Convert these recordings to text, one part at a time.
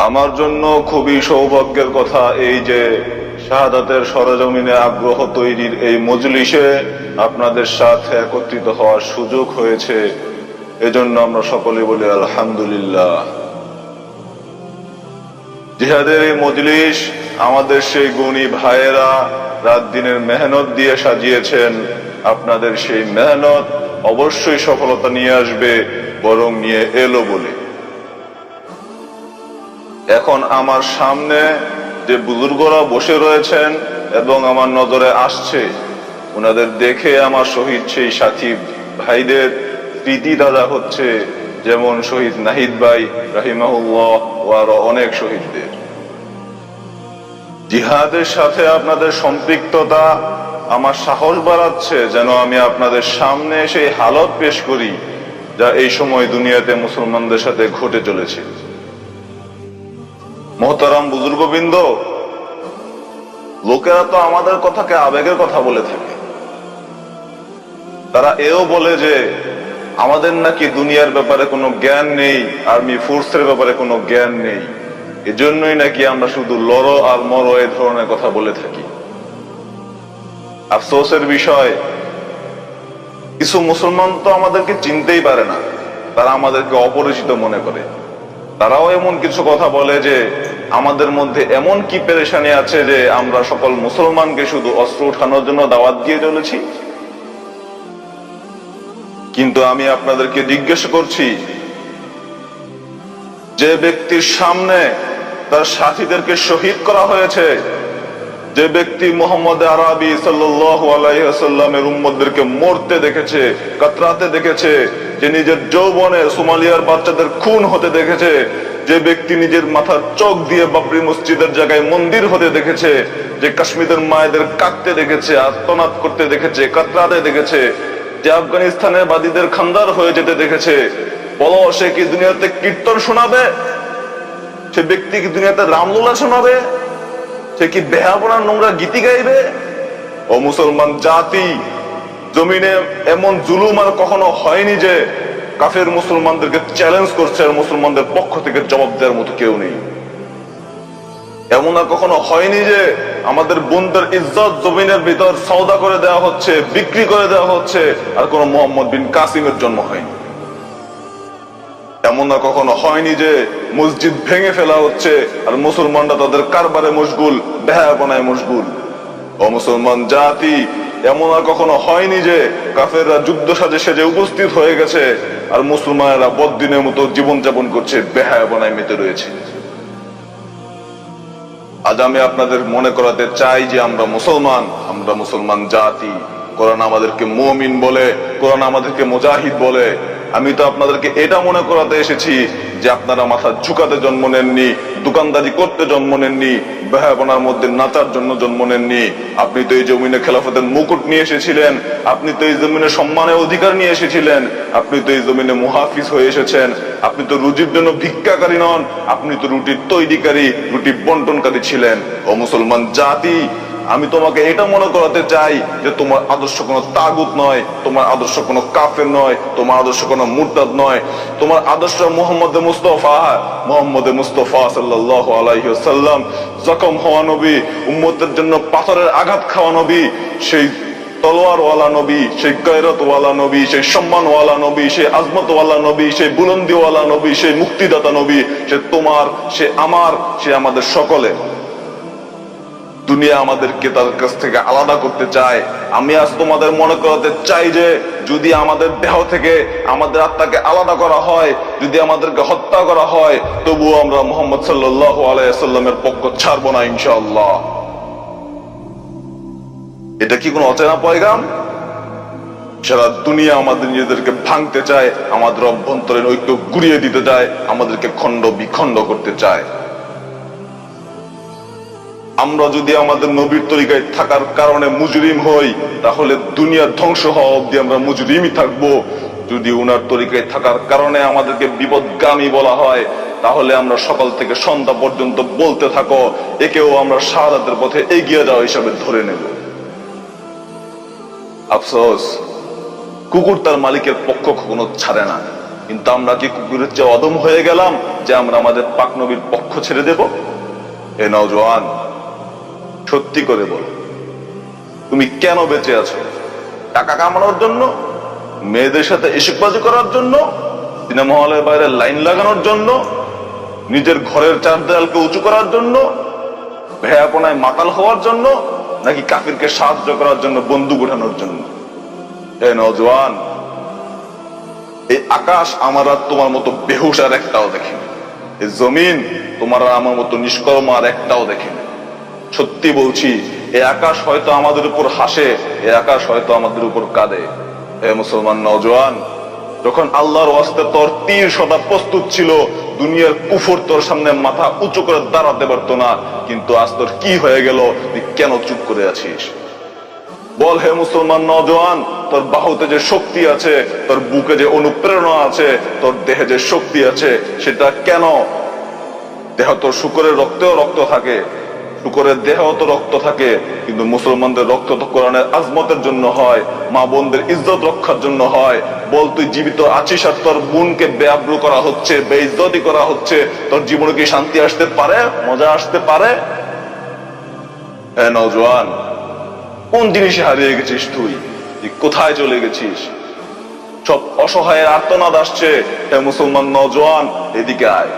আমার জন্য খুবই সৌভাগ্যের কথা এই যে শাহাদাতের সরজমিনে আগ্রহ তৈরির এই মজলিসে আপনাদের সাথে একত্রিত হওয়ার সুযোগ হয়েছে। এজন্য আমরা সকলে বলি আলহামদুলিল্লাহ। জিহাদের এই মজলিস আমাদের সেই গুণী ভাইয়েরা রাত দিনের মেহনত দিয়ে সাজিয়েছেন। আপনাদের সেই মেহনত অবশ্যই সফলতা নিয়ে আসবে, বরং নিয়ে এলো বলে। এখন আমার সামনে যে বুজুর্গরা বসে রয়েছেন এবং আমার নজরে আসছে, ওনাদের দেখে আমার শহীদ সেই সাথী ভাইদের স্মৃতি তাজা হচ্ছে, যেমন শহীদ নাহিদ ভাই রাহিমাহুল্লাহ ও আরো অনেক শহীদদের। জিহাদের সাথে আপনাদের সম্পৃক্ততা আমার সাহস বাড়াচ্ছে যেন আমি আপনাদের সামনে সেই হালত পেশ করি যা এই সময় দুনিয়াতে মুসলমানদের সাথে ঘটে চলেছে। মোহতারাম বুজুর্গবৃন্দ, লোকেরা তো আমাদের কথাকে আবেগের কথা বলে থাকে। তারা এও বলে যে আমাদের নাকি দুনিয়ার ব্যাপারে কোনো জ্ঞান নেই, আর্মি ফোর্সের ব্যাপারে কোনো জ্ঞান নেই, এজন্যই নাকি আমরা শুধু লড়ো আর মরো এই ধরনের কথা বলে থাকি। আফসোসের বিষয়, কিছু মুসলমান তো আমাদেরকে চিনতেই পারে না, তারা আমাদেরকে অপরিচিত মনে করে। তারাও এমন কিছু কথা বলে যে আমাদের মধ্যে এমন কি পেরেশানি আছে যে আমরা সকল মুসলমানকে শুধু অস্ত্র উঠানোর জন্য দাওয়াত দিয়ে চলেছি। কিন্তু আমি আপনাদেরকে জিজ্ঞেস করছি, যে ব্যক্তির সামনে তার সাথীদেরকে শহীদ করা হয়েছে, যে ব্যক্তি মুহাম্মদ আরবি সাল্লাল্লাহু আলাইহি ওয়াসাল্লামের উম্মতদেরকে মরতে দেখেছে, কাতরাতে দেখেছে, যে নিজের যৌবনে সোমালিয়ার বাচ্চাদের খুন হতে দেখেছে, যে ব্যক্তি নিজের মাথার চোখ দিয়ে বাবরি মসজিদের জায়গায় মন্দির হতে দেখেছে, যে কাশ্মীরের মায়েদের কাঁদতে দেখেছে, আর্তনাদ করতে দেখেছে, কাতরাতে দেখেছে, যে আফগানিস্তানের বাদীদের খান্দার হয়ে যেতে দেখেছে, বলো সে কি দুনিয়াতে কীর্তন শোনাবে? সে ব্যক্তি কি দুনিয়াতে রামলীলা শোনাবে? সে কি বেহাপনার নোংরা গীতি গাইবে? ও মুসলমান জাতি, জমিনে এমন জুলুম আর কখনো হয়নি যে কাফের মুসলমানদেরকে চ্যালেঞ্জ করছে আর মুসলমানদের পক্ষ থেকে জবাব দেওয়ার মতো কেউ নেই। এমন আর কখনো হয়নি যে আমাদের বোনদের ইজ্জত জমিনের ভিতর সওদা করে দেওয়া হচ্ছে, বিক্রি করে দেওয়া হচ্ছে, আর কোন মোহাম্মদ বিন কাসিমের জন্ম হয়নি। এমন আর কখনো হয়নি যে মসজিদ ভেঙে ফেলা হচ্ছে আর মুসলমানরা তাদের কারবারে মশগুল, বেহায়াপনায় মশগুল। ও মুসলমান জাতি, এমন আর কখনো হয়নি যে কাফেররা যুদ্ধ সাজে সেজে উপস্থিত হয়ে গেছে আর মুসলমানেরা বদ্দিনের মতো জীবনযাপন করছে, বেহায়াপনায় মেতে রয়েছে। আজ আমি আপনাদের মনে করাতে চাই যে আমরা মুসলমান, আমরা মুসলমান জাতি। কোরআন আমাদেরকে মুমিন বলে, কোরআন আমাদেরকে মুজাহিদ বলে। আমি তো আপনাদেরকে এটা মনে করাতে এসেছি যে আপনারা মাথা ঝুঁকাতে জন্ম নেননি, দোকানদারি করতে জন্ম নেননি, বেহায়াপনার মধ্যে নাচার জন্য জন্ম নেননি। আপনি তো এই জমিনে খেলাফতের মুকুট নিয়ে এসেছিলেন, আপনি তো এই জমিনে সম্মানের অধিকার নিয়ে এসেছিলেন, আপনি তো এই জমিনে মুহাফিজ হয়ে এসেছেন। আপনি তো রুজির জন্য ভিক্ষাকারী নন, আপনি তো রুটির তৈরিকারী, রুটি বন্টনকারী ছিলেন। ও মুসলমান জাতি, আমি তোমাকে এটা মনে করাতে চাই যে তোমার আদর্শ কোনো তাগুত নয়, তোমার আদর্শ কোনো কাফের নয়, তোমার আদর্শ কোনো মুরতাদ নয়। তোমার আদর্শ মুহাম্মদ মুস্তাফা সাল্লাল্লাহু আলাইহি ওয়াসাল্লাম, জখম হওয়া নবী, উম্মতের জন্য পাথরের আঘাত খাওয়া নবী, সেই তলোয়ারওয়ালা নবী, সেই গায়রতওয়ালা নবী, সেই সম্মানওয়ালা নবী, সেই আজমতওয়ালা নবী, সেই বুলন্দিওয়ালা নবী, সেই মুক্তিদাতা নবী। সে তোমার, সে আমার, সে আমাদের সকলে। দুনিয়া আমাদেরকে তার কাছ থেকে আলাদা করতে চায়। আমি আজ তোমাদের মনে করাতে চাই যে যদি আমাদের দেহ থেকে আমাদের আত্মাকে আলাদা করা হয়, যদি আমাদেরকে হত্যা করা হয়, তবুও আমরা মুহাম্মদ সাল্লাল্লাহু আলাইহি ওয়াসাল্লামের পক্ষ ছাড়বো না ইনশাআল্লাহ। এটা কি কোনো অচেনা পয়গাম? সারা দুনিয়া আমাদের নিজেদেরকে ভাঙতে চায়, আমাদের অভ্যন্তরীণ ঐক্য গুড়িয়ে দিতে চায়, আমাদেরকে খণ্ড বিখণ্ড করতে চায়। আমরা যদি আমাদের নবীর তরিকায় থাকার কারণে মুজরিম হই, তাহলে দুনিয়ার ধ্বংস হওয়া অব্দি আমরা মুজরিমই থাকবো। যদি উনার তরিকায় থাকার কারণে আমাদেরকে বিপদগামী বলা হয়, তাহলে আমরা সকাল থেকে সন্ধ্যা পর্যন্ত বলতে থাকো, একেও আমরা শাহাদাতের পথে এগিয়ে যাওয়া হিসাবে ধরে নেব। আফসোস, কুকুর তার মালিকের পক্ষ কখনো ছাড়ে না। কিন্তু আমরা কি কুকুরের চেয়ে অদম হয়ে গেলাম যে আমরা আমাদের পাক নবীর পক্ষ ছেড়ে দেব? এ নওজোয়ান, সত্যি করে বলো, তুমি কেন বেঁচে আছো? টাকা কামানোর জন্য? মেয়েদের সাথে ইশকবাজি করার জন্য? সিনেমা হলের বাইরে লাইন লাগানোর জন্য? নিজের ঘরের চার দেয়ালকে উঁচু করার জন্য? ভেয়াপনায় মাতাল হওয়ার জন্য? নাকি কাফিরকে সাহায্য করার জন্য, বন্দুক উঠানোর জন্য? হে নওজোয়ান, এই আকাশ আমার আর তোমার মতো বেহুশ আর একটাও দেখেনি। এই জমিন তোমার আর আমার মতো নিষ্কর্ম আর একটাও দেখেনি। সত্যি বলছি, এই আকাশ হয়তো আমাদের উপর হাসে, এই আকাশ হয়তো আমাদের উপর কাঁদে। হে মুসলমান নওজোয়ান, যখন আল্লাহর ওয়াস্তে তোর তীর সদা প্রস্তুত ছিল, দুনিয়ার কুফর তোর সামনে মাথা উঁচু করে দাঁড়াতে পারতো না, কিন্তু আজ তোর কি হয়ে গেল? তুই কেন চুপ করে আছিস? বল হে মুসলমান নওজোয়ান, তোর বাহুতে যে শক্তি আছে, তোর বুকে যে অনুপ্রেরণা আছে, তোর দেহে যে শক্তি আছে, সেটা কেন? দেহ তোর শুকরের রক্তেও রক্ত থাকে, শুকরের দেহ তো রক্ত থাকে, কিন্তু মুসলমানদের রক্ত তো কোরআনের আজমতের জন্য হয়, মা বোনদের ইজ্জত রক্ষার জন্য হয়। বল, তুই জীবিত আছিস আর তোর বোনকে বেআব্রু করা হচ্ছে, বেইজ্জতি করা হচ্ছে, তোর জীবনে কি শান্তি আসতে পারে? মজা আসতে পারে? হ্যাঁ নওজোয়ান, কোন জিনিসে হারিয়ে গেছিস তুই? কোথায় চলে গেছিস? সব অসহায়ের আর্তনাদ আসছে। হে মুসলমান নওজোয়ান, এদিকে আয়।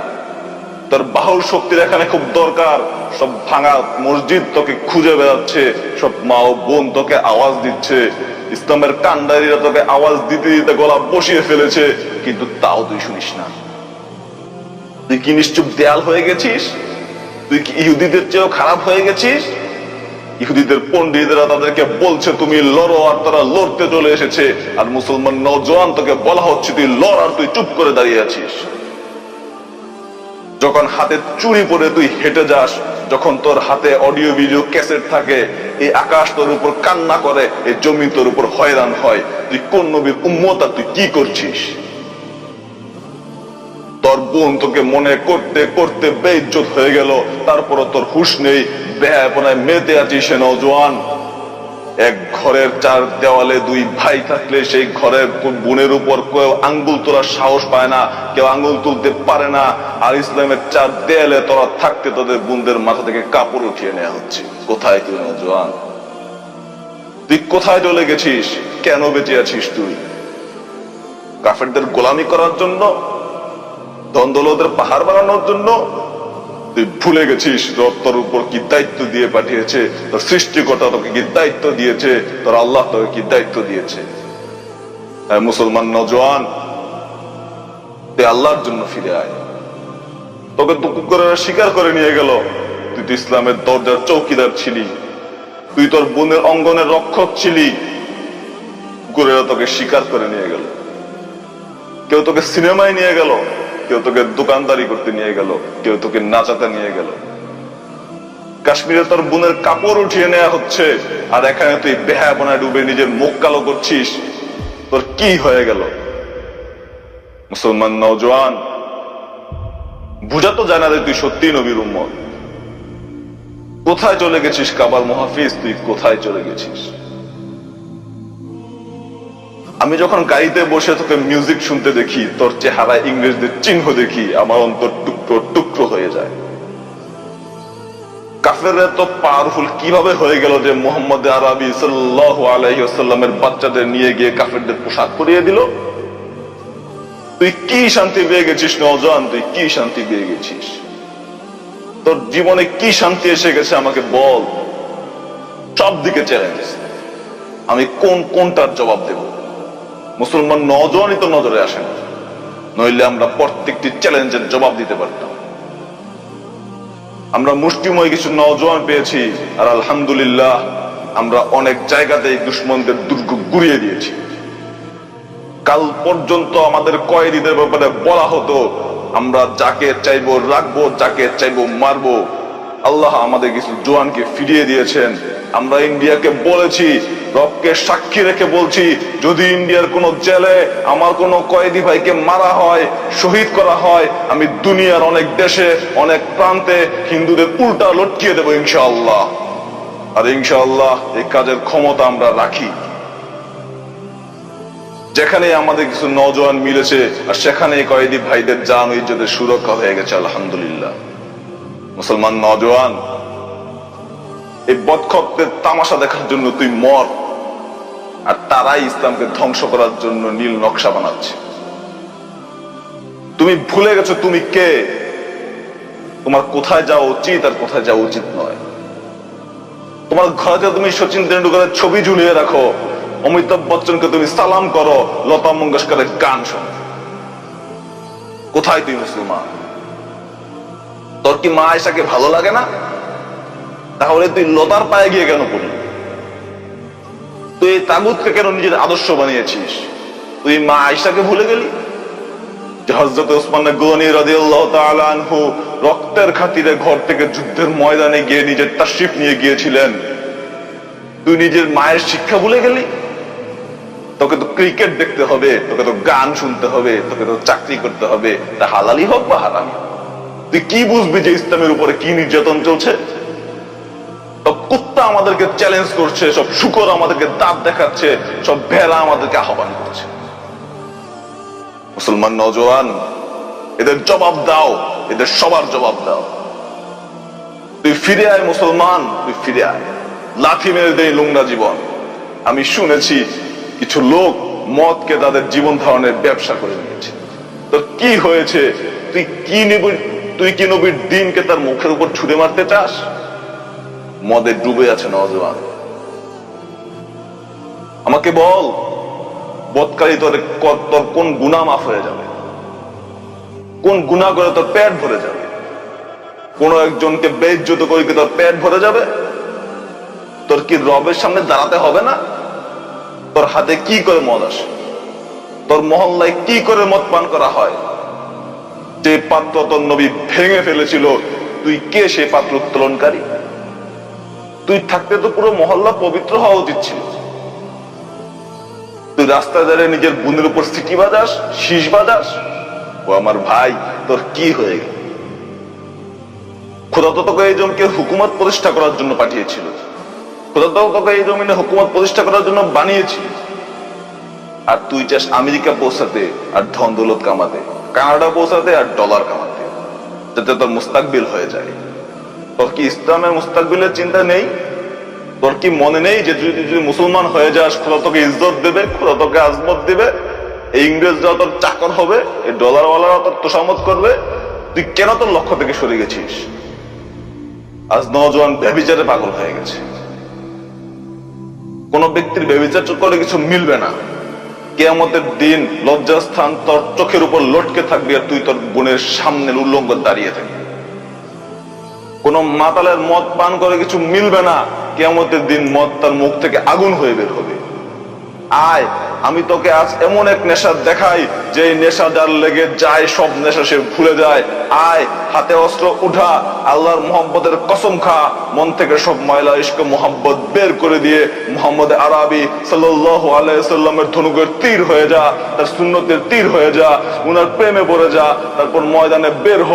তোর বাহুর শক্তির এখানে খুব দরকার। সব ভাঙা মসজিদ তোকে খুঁজে বেড়াচ্ছে, সব মা ও বোন তোকে আওয়াজ দিচ্ছে, ইসলামের কান্ডারীরা তোকে আওয়াজ দিতে দিতে গলা বসিয়ে ফেলেছে, কিন্তু তাও তুই শুনিস না। তুই কি নিশ্চুপ দেয়াল হয়ে গেছিস? তুই কি ইহুদিদের চেয়েও খারাপ হয়ে গেছিস? ইহুদিদের পণ্ডিতরা তাদেরকে বলছে তুমি লড়ো, আর তারা লড়তে চলে এসেছে। আর মুসলমান নওজোয়ান, তোকে বলা হচ্ছে তুই লড়, আর তুই চুপ করে দাঁড়িয়ে আছিস। যখন হাতে চুরি পরে তুই হেঁটে যাস, যখন তোর হাতে অডিও ভিডিও ক্যাসেট থাকে, এই আকাশ তোর উপর কান্না করে, এই জমি তোর উপর হয়রান হয়। তুই কোন নবীর উম্মত আর তুই কি করছিস? তোর বোন তোকে মনে করতে করতে বেইজ্জত হয়ে গেল, তারপরও তোর হুঁশ নেই, বেহায়াপনায় মেতে আছিস। নওজোয়ান, এক ঘরের চার দেওয়ালে দুই ভাই থাকলে সেই ঘরের বোনের উপর কেউ আঙ্গুল তোলার সাহস পায় না, কেউ আঙ্গুল তুলতে পারে না। আর ইসলামের চার দেয়ালে তোরা থাকতে তোদের বোনদের মাথা থেকে কাপড় উঠিয়ে নেওয়া হচ্ছে। কোথায় তুই নওজোয়ান? তুই কোথায় চলে গেছিস? কেন বেঁচে আছিস তুই? কাফেরদের গোলামি করার জন্য? দ্বন্দ্বলদের পাহাড় বানানোর জন্য? তুই ভুলে গেছিস তোর উপর কি দায়িত্ব দিয়ে পাঠিয়েছে, তোর সৃষ্টিকর্তা তোকে কি দায়িত্ব দিয়েছে, তোর আল্লাহ তোকে কি দায়িত্ব দিয়েছে। হ্যাঁ মুসলমান নওজোয়ান, তুই আল্লাহর জন্য ফিরে আয়। তোকে তো কুকুরেরা শিকার করে নিয়ে গেল, তুই তো ইসলামের দরজার চৌকিদার ছিলি, তুই তোর বোনের অঙ্গনের রক্ষক ছিলি, কুকুরেরা তোকে শিকার করে নিয়ে গেল। কেউ তোকে সিনেমায় নিয়ে গেল, কেউ তোকে দোকানদারি করতে নিয়ে গেল, কেউ তোকে নাচাতে নিয়ে গেল। কাশ্মীরে তোর বোনের কাপড় উঠিয়ে নেওয়া হচ্ছে, আর এখানে তুই বেহায়াপনায় ডুবে নিজের মুখ কালো করছিস। তোর কি হয়ে গেল? মুসলমান নওজোয়ান, বুঝা তো যায় না যে তুই সত্যিই নবীর উম্মত। কোথায় চলে গেছিস কাবার মুহাফিজ? তুই কোথায় চলে গেছিস? আমি যখন গাড়িতে বসে তোকে মিউজিক শুনতে দেখি, তোর চেহারায় ইংরেজদের চিহ্ন দেখি, আমার অন্তর টুকরো টুকরো হয়ে যায়। কাফেররা তো পাওয়ারফুল কিভাবে হয়ে গেল যে মুহাম্মদ আরবি সাল্লাল্লাহু আলাইহি ওয়াসাল্লামের বাচ্চাদের নিয়ে গিয়ে কাফেরদের পোশাক পরিয়ে দিল। তুই কি শান্তি পেয়ে গেছিস নওজোয়ান? তুই কি শান্তি পেয়ে গেছিস? তোর জীবনে কি শান্তি এসে গেছে আমাকে বল। সব দিকে চ্যালেঞ্জ, আমি কোনটার জবাব দেব? মুসলমান নওজোয়ানই তো নজরে আসে না, নইলে আমরা প্রত্যেকটি চ্যালেঞ্জের জবাব দিতে পারতাম। আমরা মুষ্টিময় কিছু নওজোয়ান পেয়েছি, আর আলহামদুলিল্লাহ আমরা অনেক জায়গাতে দুশ্মনদের দুর্গ গুড়িয়ে দিয়েছি। কাল পর্যন্ত আমাদের কয়েদিদের ব্যাপারে বলা হতো আমরা যাকে চাইবো রাখবো, যাকে চাইবো মারবো। আল্লাহ আমাদের কিছু জওয়ানকে ফিরিয়ে দিয়েছেন। আমরা ইন্ডিয়াকে বলেছি, রবকে সাক্ষী রেখে বলছি, যদি ইন্ডিয়ার কোন জেলে আমার কোন কয়েদি ভাইকে মারা হয়, শহীদ করা হয়, আমি দুনিয়ার অনেক দেশে অনেক প্রান্তে হিন্দুদের উল্টা লটকিয়ে দেবো ইনশাআল্লাহ। আর ইনশাআল্লাহ এই কাজের ক্ষমতা আমরা রাখি। যেখানে আমাদের কিছু নওজোয়ান মিলেছে আর সেখানে কয়েদি ভাইদের জান ও ইজ্জতের সুরক্ষা হয়ে গেছে আলহামদুলিল্লাহ। মুসলমান নওজোয়ান, এই বদখতের তামাশা দেখার জন্য তুই মর, আর তারাই ইসলামকে ধ্বংস করার জন্য নীল নকশা বানাচ্ছে। তুমি ভুলে গেছো তুমি কে, তোমার কোথায় যাওয়া উচিত আর কোথায় যাওয়া উচিত নয়। তোমার ঘরে তুমি সচিন তেন্ডুলকরের ছবি ঝুলিয়ে রাখো, অমিতাভ বচ্চনকে তুমি সালাম করো, লতা মঙ্গেশকরের গান শোনো। কোথায় তুই মুসলমান? তোর কি মা আয়েশাকে ভালো লাগে না? তাহলে তুই লতার পায়ে গিয়ে কেন পড়লি? তুই এই তাগুতকে কেন নিজের আদর্শ বানিয়েছিস? তুই মা আয়েশাকে ভুলে গেলি? হযরত ওসমান গনি রাদিয়াল্লাহু তাআলা আনহু রক্তের খাতিরে ঘর থেকে যুদ্ধের ময়দানে গিয়ে নিজের তাশরিফ নিয়ে গিয়েছিলেন। তুই নিজের মায়ের শিক্ষা ভুলে গেলি? তোকে তো ক্রিকেট দেখতে হবে, তোকে তো গান শুনতে হবে, তোকে তো চাকরি করতে হবে, তা হালালি হোক বা হারামি। তুই কি বুঝবি যে ইসলামের উপরে কি নির্যাতন চলছে? সব কুত্তা আমাদেরকে চ্যালেঞ্জ করছে, সব শুকর আমাদেরকে দাঁত দেখাচ্ছে, সব ভেড়া আমাদেরকে আহ্বান করছে। মুসলমান নওজোয়ান, এদের জবাব দাও, এদের সবার জবাব দাও। তুই ফিরে আয় মুসলমান, তুই ফিরে আয়। লাথি মেরে দেয় নোংরা জীবন। আমি শুনেছি কিছু লোক মদকে তাদের জীবন ধারণের ব্যবসা করে নিয়েছে। তোর কি হয়েছে? তুই কি নবীর দিনকে তার মুখের উপর ছুঁড়ে মারতে চাস? মদে ডুবে আছে নওজোয়ান। আমাকে বল, বদকারী তোর কোন গুনাহ মাফ হয়ে যাবে? কোন গুনাহ করে তোর পেট ভরে যাবে? কোন একজনকে বেইজ্জত করে কি তোর পেট ভরে যাবে? তোর কি রবের সামনে দাঁড়াতে হবে না? তোর হাতে কি করে মদ আসে? তোর মহল্লায় কি করে মদ পান করা হয়? যে পাত্র তোর নবী ভেঙে ফেলেছিল, তুই কে সেই পাত্র উত্তোলনকারী? তুই থাকতে তো পুরো মহল্লা পবিত্র হওয়া উচিত ছিল। তুই রাস্তায় দাঁড়িয়ে নিজের বোনের উপর সিটি বাজাস, শীষ বাজাস। ও আমার ভাই, তোর কি হয়ে গেল? খোদা তো তোকে এই জমিকে হুকুমত প্রতিষ্ঠা করার জন্য পাঠিয়েছিল। খোদা তো তোকে এই জমিনে হুকুমত প্রতিষ্ঠা করার জন্য বানিয়েছিল। আর তুই চাস আমেরিকা পৌঁছাতে আর ধন দৌলত কামাতে, কানাডা পৌঁছাতে আর ডলার কামাতে, যাতে তোর মুস্তাকবিল হয়ে যায়। তোর কি ইসলামের মুস্তাকবিলের চিন্তা নেই? তোর কি মনে নেই যে যদি মুসলমান হয়ে যাস, খোদা তোকে ইজ্জত দেবে, খোদা তোকে আজমত দিবে, এই ইংরেজরা তোর চাকর হবে, এই ডলারওয়ালারা তোর তোষামত করবে? তুই কেন তোর লক্ষ্য থেকে সরে গেছিস? আজ নওজোয়ান ব্যভিচারে পাগল হয়ে গেছে। কোন ব্যক্তির ব্যভিচার করে কিছু মিলবে না। কিয়ামতের দিন লজ্জাস্থান তোর চোখের উপর লটকে থাকবে, আর তুই তোর বোনের সামনে উল্লঙ্গ দাঁড়িয়ে থাকবি। কোন মাতালের মদ পান করে কিছু মিলবে না। কিয়ামতের দিন মদ তার মুখ থেকে আগুন হয়ে বের হবে। আয়, আমি তোকে আজ এমন এক নেশা দেখাই যে নেশা যার লেগে যায় সব নেশা সে ভুলে যায়। আয়, হাতে অস্ত্র উঠা, আল্লাহর মোহাম্মদের কসম খা, মন থেকে সব ময়লা ইশক মোহাম্মত বের করে দিয়ে মুহাম্মদ আরবি সাল্লাল্লাহু আলাইহি সাল্লামের ধনুকের তীর হয়ে যা, তার সুন্নতের তীর হয়ে যা, উনার প্রেমে পড়ে যা। তারপর ময়দানে বের হ,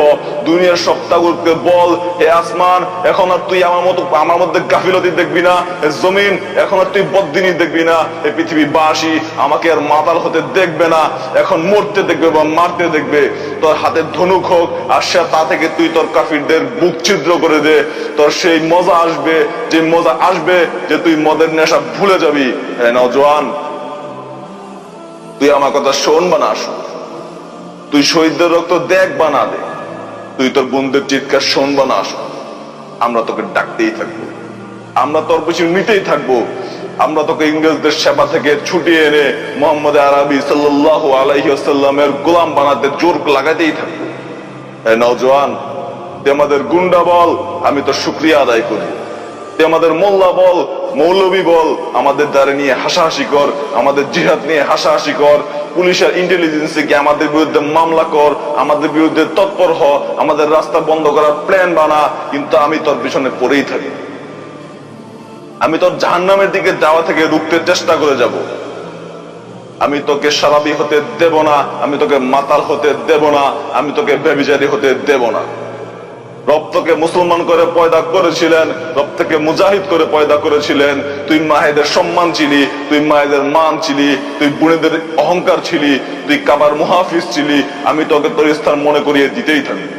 দুনিয়ার সব তাগুতকে বল, হে আসমান, এখন আর তুই আমার মধ্যে গাফিলতি দেখবি না। হে জমিন, এখন আর তুই বদ্দিনী দেখবি না। হে পৃথিবীবাসী, আমাকে আর মাতাল হতে দেখবে না, এখন মরতে দেখবে বা মারতে দেখবে। তোর হাতে ধনুক হোক, আর সে তা থেকে তুই তোর কাফিরদের বুক ছিদ্র করে দে। তোর সেই মজা আসবে, যে মজা আসবে যে তুই মদের নেশা ভুলে যাবি। হ্যাঁ নওজোয়ান, তুই আমার কথা শোন বা না শোন, তুই শহীদদের রক্ত দেখ বা না দেখ, তুই তোর বন্ধুদের চিৎকার শোন বা না শোন, আমরা তোকে ডাকতেই থাকবো, আমরা তোর পিছু নিতেই থাকবো। আমরা তোকে ইংরেজদের সেবা থেকে ছুটিয়ে এনে মুহাম্মদ আরবি সাল্লাল্লাহু আলাইহি ওয়াসাল্লামের গোলাম বানাতে জোর লাগাতেই থাকবো। হে নওজোয়ান, তুই আমাদের গুন্ডা বল, আমি তো শুকরিয়া আদায় করি। তুই আমাদের মোল্লা বল, মৌলবী বল, আমাদের দ্বারা নিয়ে হাসাহাসি কর, আমাদের জিহাদ নিয়ে হাসাহাসি কর, পুলিশের ইন্টেলিজেন্সে কি আমাদের বিরুদ্ধে মামলা কর, আমাদের বিরুদ্ধে তৎপর হ, আমাদের রাস্তা বন্ধ করার প্ল্যান বানা, কিন্তু আমি তোর পিছনে পড়েই থাকি। আমি তোর জাহান্নামের দিকে যাওয়া থেকে রুখতে চেষ্টা করে যাব। আমি তোকে শরাবী হতে দেব না, আমি তোকে মাতাল হতে দেব না, আমি তোকে ব্যভিচারী হতে দেব না। রব তোকে তোকে মুসলমান করে পয়দা করেছিলেন, রব থেকে মুজাহিদ করে পয়দা করেছিলেন। তুই মায়েদের সম্মান ছিলি, তুই মায়েদের মান ছিলি, তুই বোনেদের অহংকার ছিলি, তুই কাবার মুহাফিজ ছিলি। আমি তোকে তোর স্থান মনে করিয়ে দিতেই থাকবো,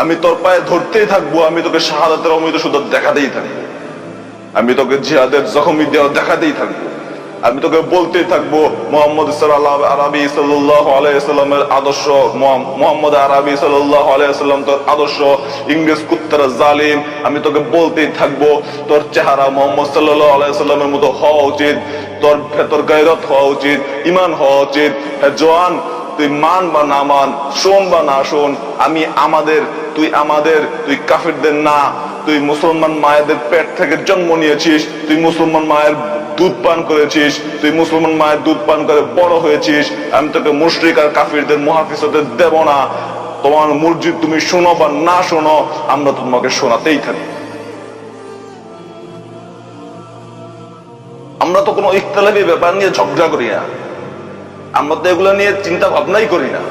আমি তোর পায়ে ধরতেই থাকবো, আমি তোকে শাহাদাতের অমৃত সুন্দর দেখাতেই থাকবো, আমি তোকে জিহাদের জখমি দেওয়া দেখাতেই থাকবো, আমি তোকে বলতেই থাকবো মুহাম্মদ আরবি সাল্লাল্লাহু আলাইহি ওয়াসাল্লামের আদর্শ, মুহাম্মদ আরবি সাল্লাল্লাহু আলাইহি ওয়াসাল্লাম তোর আদর্শ, ইংরেজ কুত্তার জালিম। আমি তোকে বলতেই থাকবো তোর চেহারা মুহাম্মদ সাল্লাল্লাহু আলাইহি ওয়াসাল্লামের মতো হওয়া উচিত, তোর ভেতর গায়রত হওয়া উচিত, ঈমান হওয়া উচিত। হ্যাঁ জওয়ান, তুই মান বা না মান, শোন বা না শোন, আমি আমাদের, তুই আমাদের, তুই কাফিরদের না। তুই মুসলমান মায়েদের পেট থেকে জন্ম নিয়েছিস, তুই মুসলমান মায়ের দুধ পান করেছিস, তুই মুসলমান মায়ের দুধ পান করে বড় হয়েছিস। আমি তোকে মুশরিক আর কাফিরদের মুহাফিজ হতে দেব না। তোমার মসজিদ তুমি শোনো বা না শোনো, আমরা তোমাকে শোনাতেই থাকি। আমরা তো কোনো ইখতিলাফি ব্যাপার নিয়ে ঝগড়া করি না, আমরা তো এগুলো নিয়ে চিন্তা ভাবনাই করি না।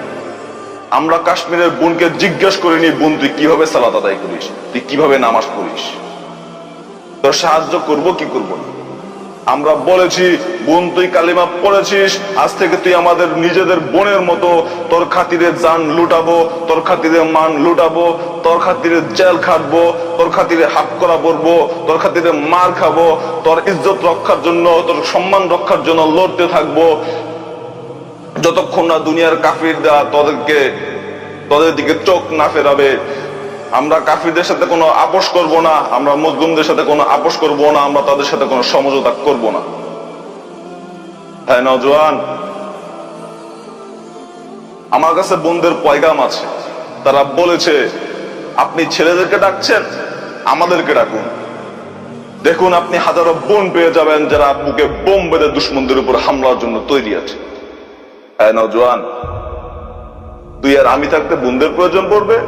আমরা কাশ্মীরের বোনকে জিজ্ঞেস করিনি, বোন তুই কিভাবে সালাত আদায় করিস, তুই কিভাবে নামাজ পড়িস, তোর সাহায্য করবো কি করবো না। আমরা বলেছি বোন তুই কালিমা পড়েছিস, আজ থেকে তুই আমাদের নিজেদের বোনের মতো, তোর খাতিরে জান লুটাবো, তোর খাতিরে মান লুটাবো, তোর খাতিরে জেল খাটবো, তোর খাতিরে হাত করা পড়বো, তোর খাতিরে মার খাবো, তোর ইজ্জত রক্ষার জন্য, তোর সম্মান রক্ষার জন্য লড়তে থাকবো, যতক্ষণ না দুনিয়ার কাফিররা তোদের দিকে চোখ না ফেরাবে। আমরা কাফিরদের সাথে কোনো আপোষ করব না, আমরা মুসলিমদের সাথে কোনো আপোষ করব না, আমরা তাদের সাথে কোনো সমঝোতা করব না। হ্যাঁ নওজোয়ান, আমার কাছে বোনদের পয়গাম আছে, তারা বলেছে আপনি ছেলেদেরকে ডাকছেন, আমাদেরকে ডাকুন। দেখুন আপনি হাজারো বোন পেয়ে যাবেন যারা বুকে বোম বেঁধে দুশ্মনদের উপর হামলার জন্য তৈরি আছে। হ্যাঁ নওজোয়ান, তুই আর আমি থাকতে বোনদের প্রয়োজন পড়বে।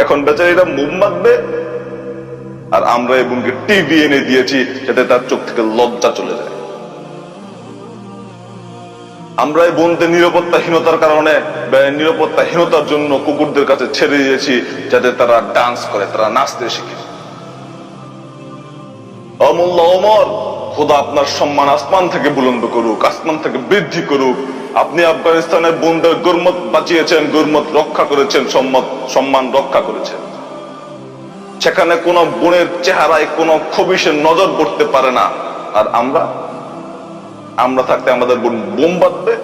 এখন বেচারীরা মুভ মারবে, আর আমরা এই বোনকে টিভি এনে দিয়েছি যাতে তার চোখ থেকে লজ্জা চলে যায়। আমরা এই বোনদের নিরাপত্তাহীনতার কারণে, নিরাপত্তাহীনতার জন্য কুকুরদের কাছে ছেড়ে দিয়েছি যাতে তারা ডান্স করে, তারা নাচতে শিখে। অমূল্য ওমর, খোদা আপনার সম্মান আসমান থেকে বুলন্দ করুক, আসমান থেকে বৃদ্ধি করুক। আপনি আফগানিস্তানের বোনদের গুরমত বাঁচিয়েছেন, গুরমত রক্ষা করেছেন, সম্মান রক্ষা করেছেন। সেখানে কোন বোনের চেহারায় কোন খবিশের নজর পড়তে পারে না। আর আমরা থাকতে আমাদের বোন বোম বাঁধবে?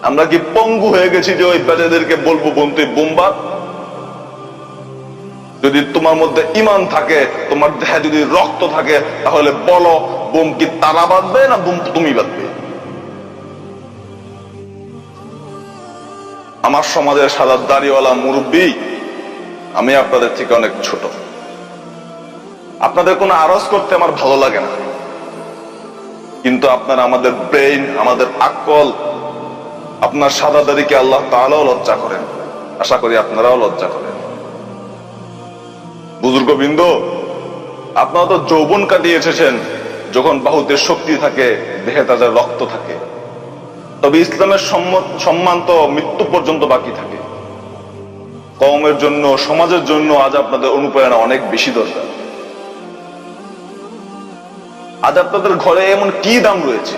আমরা কি পঙ্গু হয়ে গেছি যে ওই বেচাদেরকে বলবো বোন তুই বোম বাঁধ? যদি তোমার মধ্যে ঈমান থাকে, তোমার দেহে যদি রক্ত থাকে, তাহলে বলো বোম কি তারা বাঁধবে না বোম তুমি বাঁধবে? আমার সমাজের সাদা দাড়িওয়ালা মুরব্বী, আমি আপনাদের থেকে অনেক ছোট, আপনাদের কোনো আরজ করতে আমার ভালো লাগে না, কিন্তু আপনারা আমাদের ব্রেইন, আমাদের আকল, আপনার সাদা দাড়িকে আল্লাহ তাআলাও লজ্জা করেন, আশা করি আপনারাও লজ্জা করেন। বুজুর্গবৃন্দ, আপনারা তো যৌবন কাটিয়ে এসেছেন যখন বাহুতে শক্তি থাকে, দেহে তাদের রক্ত থাকে। তবে ইসলামের সম্মান তো মৃত্যু পর্যন্ত বাকি থাকে। কওমের জন্য, সমাজের জন্য আজ আপনাদের অনুপ্রেরণা অনেক বেশি দরকার। আজ আপনাদের ঘরে এমন কি দাম রয়েছে?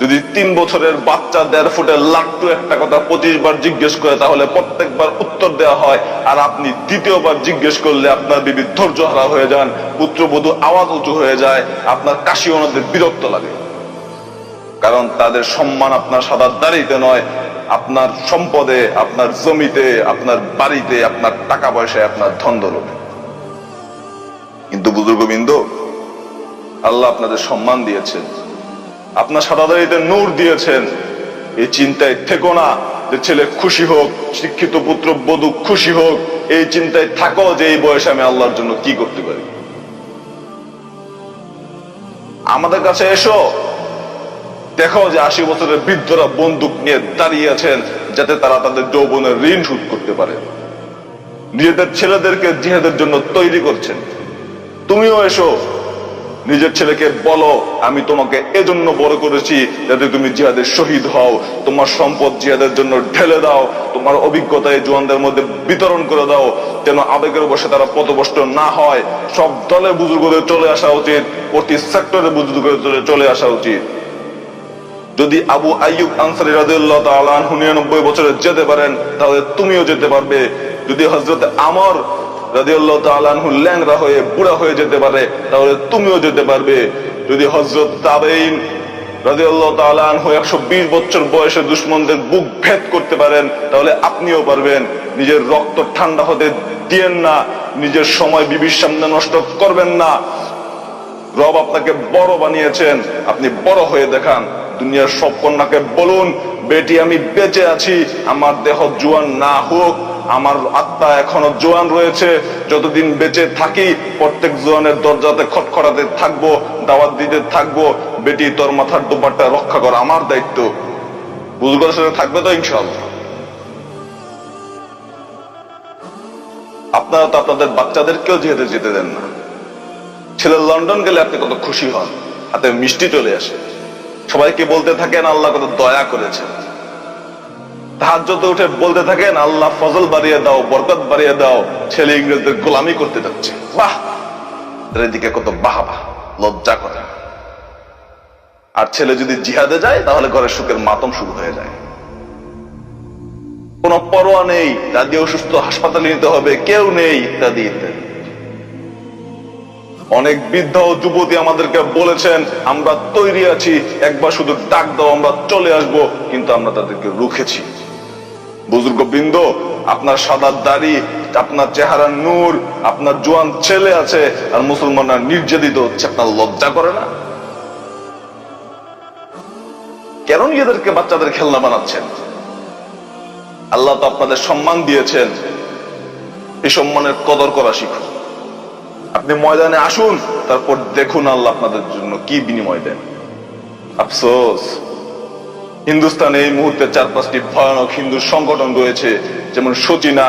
যদি 3 বছরের বাচ্চা 1.5 ফুটের লাট্টু একটা কথা 25 বার জিজ্ঞেস করে, তাহলে প্রত্যেকবার উত্তর দেওয়া হয়, আর আপনি দ্বিতীয়বার জিজ্ঞেস করলে আপনার বিবি ধৈর্য হারা হয়ে যান, পুত্রবধূ আওয়াজ উঁচু হয়ে যায়, আপনার কাশি ওনাদের বিরক্ত লাগে। কারণ তাদের সম্মান আপনার সাদা দাড়িতে নয়, আপনার সম্পদে, আপনার জমিতে, আপনার বাড়িতে, আপনার টাকা পয়সায়, আপনার ধন দৌলতে। কিন্তু বুজুর্গবৃন্দ, আল্লাহ আপনাদের সম্মান দিয়েছেন, আপনার সাদা দাড়িতে নূর দিয়েছেন। এই চিন্তায় থেকো না যে ছেলে খুশি হোক, শিক্ষিত পুত্র বধূ খুশি হোক। এই চিন্তায় থাকো যে এই বয়সে আমি আল্লাহর জন্য কি করতে পারি। আমাদের কাছে এসো, দেখো যে 80 বছরের বৃদ্ধরা বন্দুক নিয়ে দাঁড়িয়ে আছেন যাতে তারা তাদের যৌবনের ঋণ শোধ করতে পারে, নিজেদের ছেলেদেরকে জিহাদের জন্য তৈরি করছেন। তুমিও এসো, নিজের ছেলেকে বলো, আমি তোমাকে এজন্য বড় করেছি যাতে তুমি জিহাদের শহীদ হও, তোমার সম্পদ জিহাদের জন্য ঢেলে দাও, তোমার অভিজ্ঞতায় জওয়ানদের মধ্যে বিতরণ করে দাও, যেন আবেগের বসে তারা পথভ্রষ্ট না হয়। সব দলে বুজুর্গদের চলে আসা উচিত, প্রতি সেক্টরে বুজুর্গদের চলে আসা উচিত। যদি আবু আইয়ুব আনসারী রাদিয়াল্লাহু তাআলা আনহু 99 বছরে যেতে পারেন, তাহলে তুমিও যেতে পারবে। যদি হযরত আমর রাদিয়াল্লাহু তাআলা আনহু ল্যাংড়া হয়ে বুড়া হয়ে যেতে পারে, তাহলে তুমিও যেতে পারবে। যদি হযরত তাবেঈন রাদিয়াল্লাহু তাআলা আনহু 120 বছর বয়সে দুশমনদের বুক ভেদ করতে পারেন, তাহলে আপনিও পারবেন। নিজের রক্ত ঠান্ডা হতে দিয়েন না, নিজের সময় বিবির সামনে নষ্ট করবেন না। রব আপনাকে বড় বানিয়েছেন, আপনি বড় হয়ে দেখান। দুনিয়ার সব কন্যাকে বলুন, বেটি আমি বেঁচে আছি, আমার দেহ জোয়ান না হোক, আমার আত্মা এখনো জোয়ান রয়েছে। যতদিন বেঁচে থাকি প্রত্যেক জোয়ানের দরজাতে খটখটাতে থাকবো, দাওয়াত দিতে থাকবো, বেটি তোর মাথার দোপাট্টা রক্ষা করা আমার দায়িত্ব। বুজুর্গের সাথে থাকবে তো ইনশাআল্লাহ। আপনারা তো আপনাদের বাচ্চাদেরকেও জিহাদে যেতে দেন না। ছেলে লন্ডন গেলে আপনি কত খুশি হন, হাতে মিষ্টি চলে আসে, সবাইকে বলতে থাকেন আল্লাহ কত দয়া করেছেন। তাহাজ্জুদে উঠে বলতে থাকেন আল্লাহ ফজল বাড়িয়ে দাও, বরকত বাড়িয়ে দাও। ছেলে ইংরেজদের গোলামি করতে যাচ্ছে, বাহ, এদিকে কত বাহ বাহ, লজ্জা করে। আর ছেলে যদি জিহাদে যায়, তাহলে ঘরের সুখের মাতম শুরু হয়ে যায়। কোনো পরোয়া নেই, দাদি অসুস্থ, হাসপাতালে নিতে হবে, কেউ নেই, ইত্যাদি ইত্যাদি। অনেক বৃদ্ধ ও যুবতী আমাদেরকে বলেছেন আমরা তৈরি আছি, একবার শুধু ডাক দাও আমরা চলে আসব, কিন্তু আমরা তাদেরকে রুখেছি। বুজুর্গ বৃন্দ, আপনার সাদা দাড়ি, আপনার চেহারা নূর, আপনার জোয়ান ছেলে আছে, আর মুসলমানরা নির্যাতিত হচ্ছে, আপনার লজ্জা করে না? কেন নিজেদেরকে বাচ্চাদের খেলনা বানাচ্ছেন? আল্লাহ তো আপনাদের সম্মান দিয়েছেন, এই সম্মানের কদর করা শিখুন। আপনি ময়দানে আসুন, তারপর দেখুন আল্লাহ আপনাদের জন্য কি বিনিময় দেন। আফসোস, হিন্দুস্তানে এই মুহূর্তে 4-5টি ভয়ানক হিন্দু সংগঠন রয়েছে, যেমন সচিনা,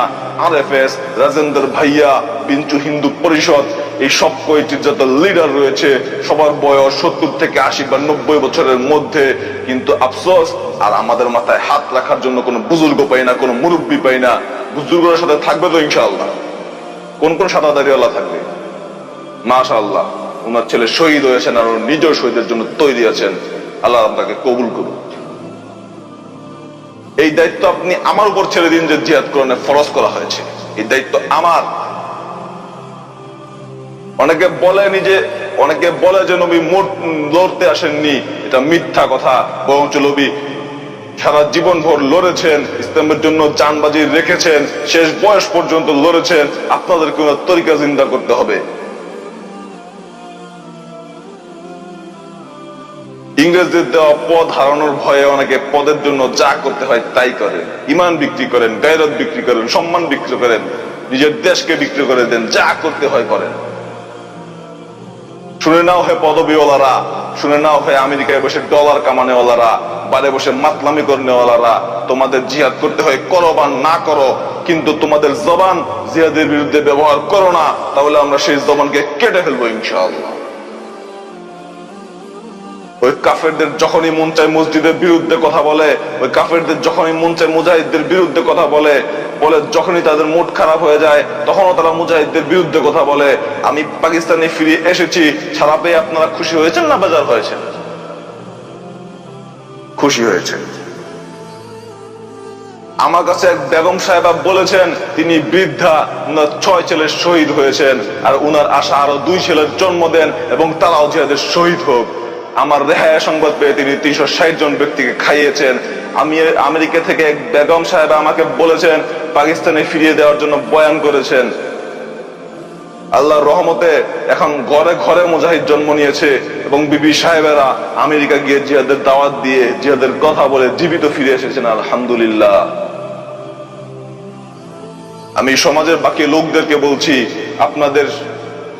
RFS, রাজেন্দ্র ভাইয়া, বিঞ্চু হিন্দু পরিষদ। এই সব কয়টির যত লিডার রয়েছে, সবার বয়স 70 থেকে 80 বা 90 বছরের মধ্যে। কিন্তু আফসোস, আর আমাদের মাথায় হাত রাখার জন্য কোনো বুজুর্গ পাই না, কোনো মুরব্বী পাই না। বুজুর্গের সাথে থাকবে তো ইনশাআল্লাহ। কোন কোন সাদা দাড়িওয়ালা থাকবে? মাশাআল্লাহ, ওনার ছেলে শহীদ হয়েছেন, আর নিজেও শহীদের জন্য তৈরি আছেন। আল্লাহ আপনাকে কবুল করুন। এই দায়িত্ব আপনি আমার উপর ছেড়ে দিন, যে জিহাদ কোরআনে ফরজ করা হয়েছে, এই দায়িত্ব আমার। অনেকে বলে যে নবী লড়তে আসেননি, এটা মিথ্যা কথা। বরঞ্চ নবী সারা জীবন ভর লড়েছেন, ইসলামের জন্য জানবাজি রেখেছেন, শেষ বয়স পর্যন্ত লড়েছেন। আপনাদেরকে ওনার তরিকা জিন্দা করতে হবে। ইংরেজদের দেওয়া পদ হারানোর ভয়ে অনেকে পদের জন্য যা করতে হয় তাই করেন। ইমান বিক্রি করেন, গায়রত বিক্রি করেন, সম্মান বিক্রি করেন, নিজের দেশকে বিক্রি করে দেন, যা করতে হয় করেন। শুনে নাও হে পদবীওয়ালারা, শুনে নাও হে আমেরিকায় বসে ডলার কামানেওয়ালারা, বারে বসে মাতলামি করনেওয়ালারা, তোমাদের জিহাদ করতে হয়, করো বা না করো, কিন্তু তোমাদের জবান জিহাদের বিরুদ্ধে ব্যবহার করো না, তাহলে আমরা সেই জবানকে কেটে ফেলবো ইনশাআল্লাহ। ওই কাফেরদের যখনই মন চায় মসজিদের বিরুদ্ধে কথা বলে, ওই কাফেরদের যখনই মন চায় মুজাহিদদের বিরুদ্ধে কথা বলে, যখনই তাদের মুড খারাপ হয়ে যায়, তখনও তারা মুজাহিদদের বিরুদ্ধে কথা বলে। আমি পাকিস্তানে ফিরে এসেছি, সারা পেয়ে আপনারা খুশি হয়েছেন না বেজার হয়েছেন? খুশি হয়েছেন। আমার কাছে এক বেগম সাহেবা বলেছেন, তিনি বৃদ্ধা, উনার 6 ছেলে শহীদ হয়েছেন, আর উনার আশা আরো 2 ছেলের জন্ম দেন এবং তারাও জিহাদে শহীদ হোক। আমার রেহায়া সংবাদ পেয়ে তিনি 360 জন ব্যক্তিকে খাইয়েছেন। আমি আমেরিকা থেকে এক বেগম সাহেবা আমাকে বলেছেন, পাকিস্তানে ফিরিয়ে দেওয়ার জন্য বয়ান করেছেন। আল্লাহর রহমতে এখন ঘরে ঘরে মুজাহিদ জন্ম নিয়েছে, এবং বিবি সাহেবেরা আমেরিকা গিয়ে জিহাদের দাওয়াত দিয়ে, জিহাদের কথা বলে জীবিত ফিরে এসেছেন, আলহামদুলিল্লাহ। আমি সমাজের বাকি লোকদেরকে বলছি, আপনাদের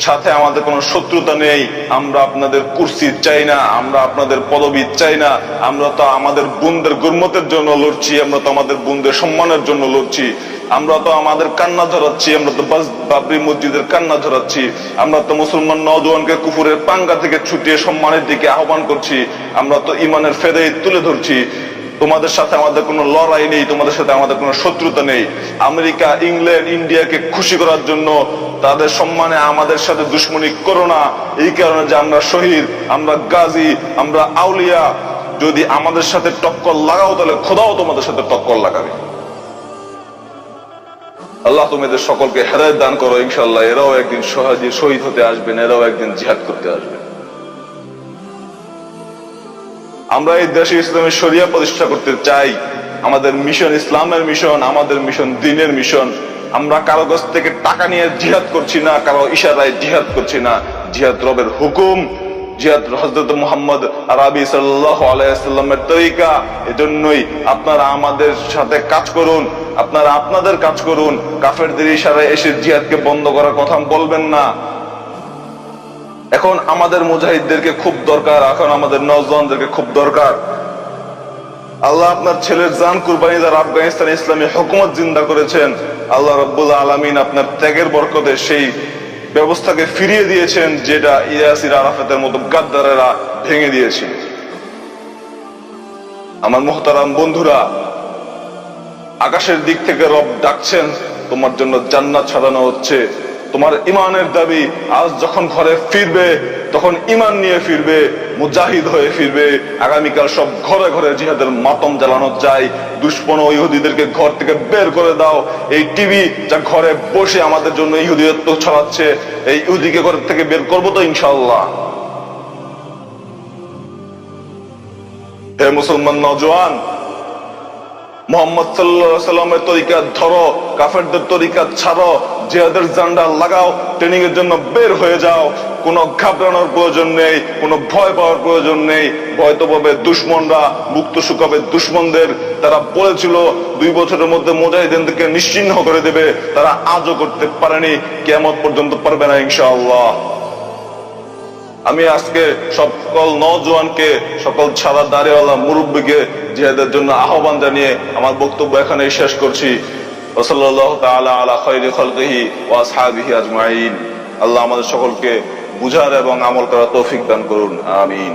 সাথে আমাদের কোনো শত্রুতা নেই, আমরা আপনাদের কুরসি চাই না, আমরা আপনাদের পদবি চাই না, আমরা তো আমাদের বোনদের গুরমতের জন্য লড়ছি, আমরা তো আমাদের বোনদের সম্মানের জন্য লড়ছি। আমরা তো আমাদের কান্না ঝরাচ্ছি, আমরা তো বাবরি মসজিদের কান্না ঝরাচ্ছি, আমরা তো মুসলমান নওজোয়ানকে কুফুরের পাঙ্গা থেকে ছুটিয়ে সম্মানের দিকে আহ্বান করছি, আমরা তো ইমানের ফেদাই তুলে ধরছি। তোমাদের সাথে আমাদের কোনো লড়াই নেই, তোমাদের সাথে আমাদের কোনো শত্রুতা নেই। আমেরিকা, ইংল্যান্ড, ইন্ডিয়াকে খুশি করার জন্য তাদের সম্মানে আমাদের সাথে দুশ্মনী করো না। এই কারণে যে আমরা শহীদ, আমরা গাজী, আমরা আউলিয়া। যদি আমাদের সাথে টক্কর লাগাও তাহলে খোদাও তোমাদের সাথে টক্কর লাগাবে। আল্লাহ তুমি এদের সকলকে হেদায়েত দান করো। ইনশাআল্লাহ এরাও একদিন সহজে শহীদ হতে আসবেন, এরাও একদিন জিহাদ করতে আসবেন। আমরা এই দেশে ইসলামের শরিয়া প্রতিষ্ঠা করতে চাই। আমাদের মিশন ইসলামের মিশন, আমাদের মিশন দ্বীনের মিশন। আমরা কারো কাছ থেকে টাকা নিয়ে জিহাদ করছি না, কারো ইশারায় জিহাদ করছি না। জিহাদ রবের হুকুম, জিহাদ হযরত মুহাম্মদ আরবি সাল্লাল্লাহু আলাইহি ওয়াসাল্লামের তরিকা। এজন্যই আপনারা আমাদের সাথে কাজ করুন, আপনারা আপনাদের কাজ করুন। কাফেরদের ইশারায় এসে জিহাদকে বন্ধ করার কথা বলবেন না। এখন আমাদের মুজাহিদদেরকে খুব দরকার, এখন আমাদের নওজওয়ানদেরকে খুব দরকার। আল্লাহ আপনার ছেলের জান কুরবানি দ্বারা আফগানিস্তান ইসলামী হুকুমত জিন্দা করেছেন। আল্লাহ রাব্বুল আলামিন আপনার ত্যাগের বরকতে সেই ব্যবস্থাকে ফিরিয়ে দিয়েছেন, যেটা ইয়াসির আরাফাতের মতো গাদ্দারেরা ভেঙে দিয়েছিল। আমার মুহতারাম বন্ধুরা, আকাশের দিক থেকে রব ডাকছেন, তোমার জন্য জান্নাত সাজানো হচ্ছে। তোমার ইমানের দাবি আজ যখন ঘরে ফিরবে তখন ইমান নিয়ে ফিরবে, মুজাহিদ হয়ে ফিরবে। আগামীকাল সব ঘরে ঘরে জিহাদের মাতম জ্বালানো চাই। দুশমন ও ইহুদিদেরকে ঘর থেকে বের করে দাও। এই টিভি যা ঘরে বসে আমাদের জন্য ইহুদিয়ত্ব ছড়াচ্ছে, এই ইহুদিকে ঘর থেকে বের করবো তো ইনশাআল্লাহ। হে মুসলমান নওজোয়ান, মুহাম্মদ সাল্লাল্লাহু আলাইহি ওয়াসাল্লামের তরিকা ধরো, কাফেরদের তরিকা ছাড়ো, জিহাদের ঝান্ডা লাগাও, ট্রেনিং এর জন্য বের হয়ে যাও। কোনো ঘাবড়ানোর প্রয়োজন নেই, কোনো ভয় পাওয়ার প্রয়োজন নেই। ভয় তো পাবে দুশমনরা, মুক্ত শুকাবে দুশমনদের। তারা বলেছিল 2 বছরের মধ্যে মুজাহিদিনদেরকে নিশ্চিহ্ন করে দেবে, তারা আজও করতে পারেনি, কিয়ামত পর্যন্ত পারবে না ইনশাআল্লাহ। আমি আজকে সকল নওজোয়ানকে, সকল ছাড়া দাড়িওয়ালা মুরব্বীকে জিহাদের জন্য আহ্বান জানিয়ে আমার বক্তব্য এখানেই শেষ করছি। ওয়াসাল্লাল্লাহু তাআলা আলা খায়রি খালকিহি ওয়া আসহাবিহি আজমাইন। আল্লাহ আমাদের সকলকে বুঝার এবং আমল করার তৌফিক দান করুন, আমিন।